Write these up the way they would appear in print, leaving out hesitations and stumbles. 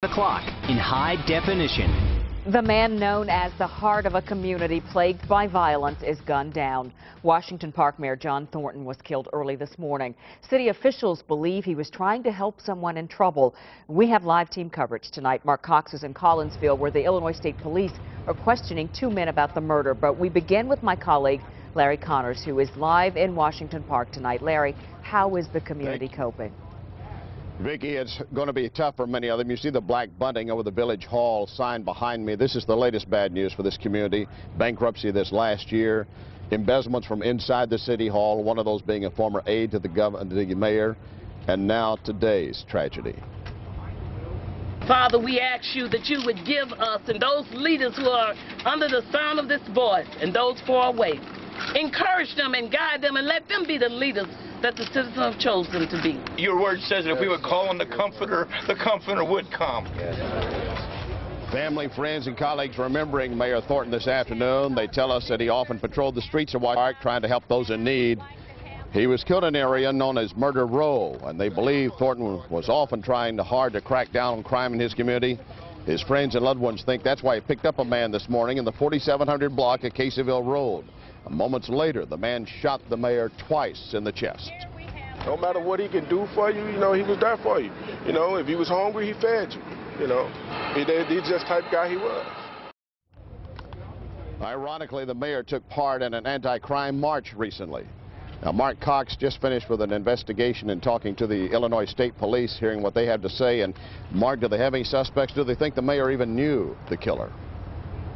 o'clock in high definition. The man known as the heart of a community plagued by violence is gunned down. Washington Park Mayor John Thornton was killed early this morning. City officials believe he was trying to help someone in trouble. We have live team coverage tonight. Mark Cox is in Collinsville, where the Illinois State Police are questioning two men about the murder. But we begin with my colleague Larry Connors, who is live in Washington Park tonight. Larry, how is the community coping? Vicki, it's going to be tough for many of them. You see the black bunting over the Village Hall sign behind me. This is the latest bad news for this community. Bankruptcy this last year, embezzlements from inside the City Hall, one of those being a former aide to the mayor, and now today's tragedy. Father, we ask you that you would give us and those leaders who are under the sound of this voice and those far away, encourage them and guide them and let them be the leaders that the citizens have chosen to be. Your word says that if we would call on the Comforter would come. Family, friends, and colleagues remembering Mayor Thornton this afternoon. They tell us that he often patrolled the streets of Washington Park trying to help those in need. He was killed in an area known as Murder Row, and they believe Thornton was often trying hard to crack down on crime in his community. His friends and loved ones think that's why he picked up a man this morning in the 4700 block of Caseyville Road. Moments later, the man shot the mayor twice in the chest. No matter what he can do for you, he was there for you. If he was hungry, he fed you. He's just the type of guy he was. Ironically, the mayor took part in an anti-crime march recently. Now, Mark Cox just finished with an investigation and talking to the Illinois State Police, hearing what they have to say. And, Mark, do they have any suspects? Do they think the mayor even knew the killer?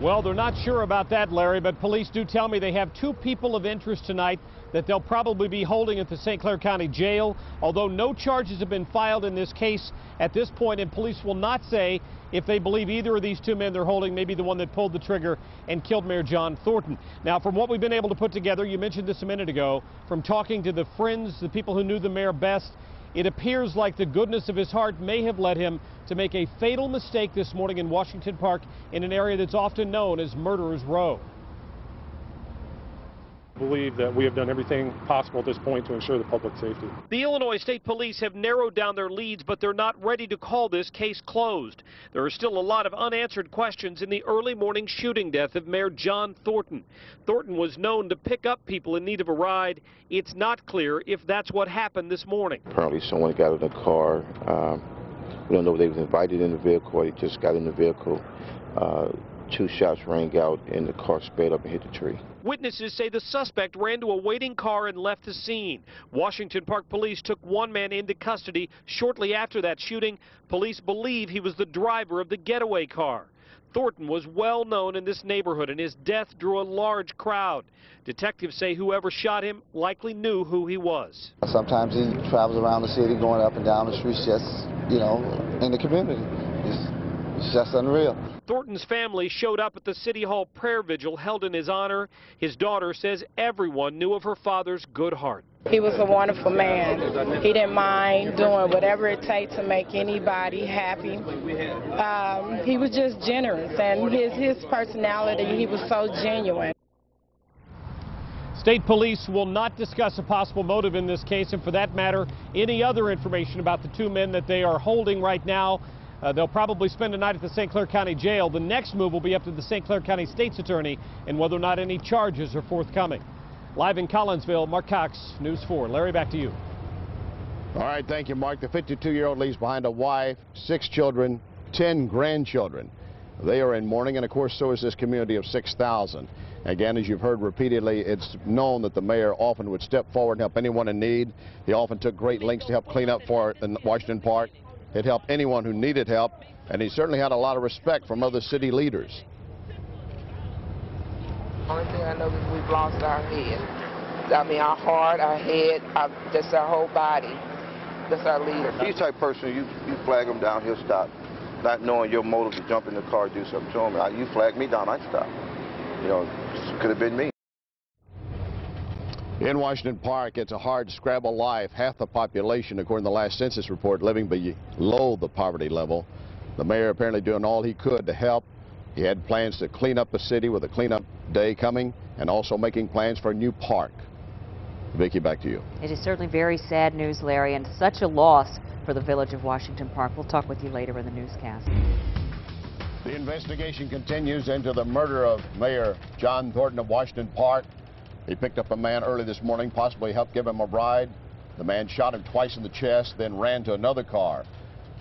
Well, they're not sure about that, Larry, but police do tell me they have two people of interest tonight that they'll probably be holding at the St. Clair County Jail, although no charges have been filed in this case at this point, and police will not say if they believe either of these two men they're holding may be the one that pulled the trigger and killed Mayor John Thornton. Now, from what we've been able to put together, you mentioned this a minute ago, from talking to the friends, the people who knew the mayor best, it appears like the goodness of his heart may have led him to make a fatal mistake this morning in Washington Park in an area that's often known as Murderers Row. I believe that we have done everything possible at this point to ensure the public safety. The Illinois State Police have narrowed down their leads, but they're not ready to call this case closed. There are still a lot of unanswered questions in the early morning shooting death of Mayor John Thornton. Thornton was known to pick up people in need of a ride. It's not clear if that's what happened this morning. Apparently someone got in the car. We don't know if they was invited in the vehicle or they just got in the vehicle. Two shots rang out and the car sped up and hit the tree. Witnesses say the suspect ran to a waiting car and left the scene. Washington Park police took one man into custody shortly after that shooting. Police believe he was the driver of the getaway car. Thornton was well known in this neighborhood, and his death drew a large crowd. Detectives say whoever shot him likely knew who he was. Sometimes he travels around the city going up and down the streets just, in the community. It's just unreal. Thornton's family showed up at the City Hall prayer vigil held in his honor. His daughter says everyone knew of her father's good heart. He was a wonderful man. He didn't mind doing whatever it takes to make anybody happy. He was just generous, and his personality, he was so genuine. State police will not discuss a possible motive in this case, and for that matter, any other information about the two men that they are holding right now. They'll probably spend a night at the St. Clair County Jail. The next move will be up to the St. Clair County State's Attorney and whether or not any charges are forthcoming. Live in Collinsville, Mark Cox, News 4. Larry, back to you. All right, thank you, Mark. The 52-year-old leaves behind a wife, 6 children, 10 grandchildren. They are in mourning, and of course, so is this community of 6,000. Again, as you've heard repeatedly, it's known that the mayor often would step forward and help anyone in need. He often took great lengths to help clean up for in Washington Park. It helped anyone who needed help, and he certainly had a lot of respect from other city leaders. Only thing I know is we've lost our head. I mean, our heart, our head, just our whole body. That's our leader. He's the type of person, you flag him down, he'll stop. Not knowing your motive to jump in the car, do something to him. You flag me down, I'd stop. Could have been me. In Washington Park, it's a hard scrabble life. Half the population, according to the last census report, living below the poverty level. The mayor apparently doing all he could to help. He had plans to clean up the city with a cleanup day coming and also making plans for a new park. Vicki, back to you. It is certainly very sad news, Larry, and such a loss for the village of Washington Park. We'll talk with you later in the newscast. The investigation continues into the murder of Mayor John Thornton of Washington Park. He picked up a man early this morning, possibly helped give him a ride. The man shot him twice in the chest, then ran to another car.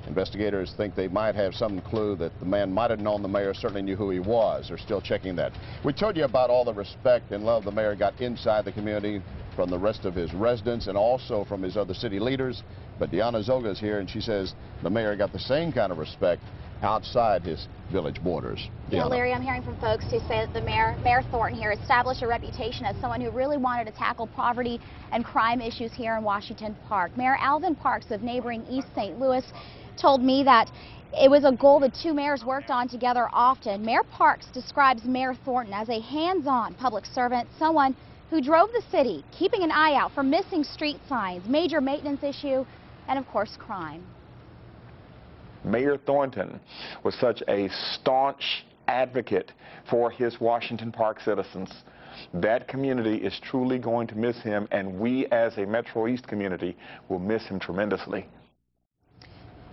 Investigators think they might have some clue that the man might have known the mayor, certainly knew who he was. They're still checking that. We told you about all the respect and love the mayor got inside the community from the rest of his residents and also from his other city leaders. But Deanna Zoga is here, and she says the mayor got the same kind of respect outside his village borders. Yeah, Larry, I'm hearing from folks who say that the Mayor Thornton here established a reputation as someone who really wanted to tackle poverty and crime issues here in Washington Park. Mayor Alvin Parks of neighboring East St. Louis told me that it was a goal the two mayors worked on together often. Mayor Parks describes Mayor Thornton as a hands-on public servant, someone who drove the city, keeping an eye out for missing street signs, major maintenance issue, and of course crime. Mayor Thornton was such a staunch advocate for his Washington Park citizens. That community is truly going to miss him, and we as a Metro East community will miss him tremendously.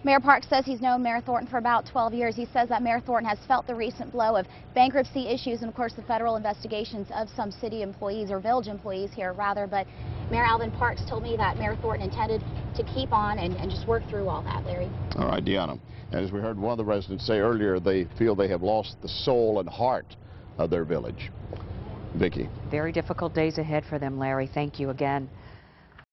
Mayor Parks says he's known Mayor Thornton for about 12 years. He says that Mayor Thornton has felt the recent blow of bankruptcy issues and, of course, the federal investigations of some city employees, or village employees here, rather. But Mayor Alvin Parks told me that Mayor Thornton intended to keep on and just work through all that, Larry. All right, Deanna. As we heard one of the residents say earlier, they feel they have lost the soul and heart of their village. Vicki. Very difficult days ahead for them, Larry. Thank you again.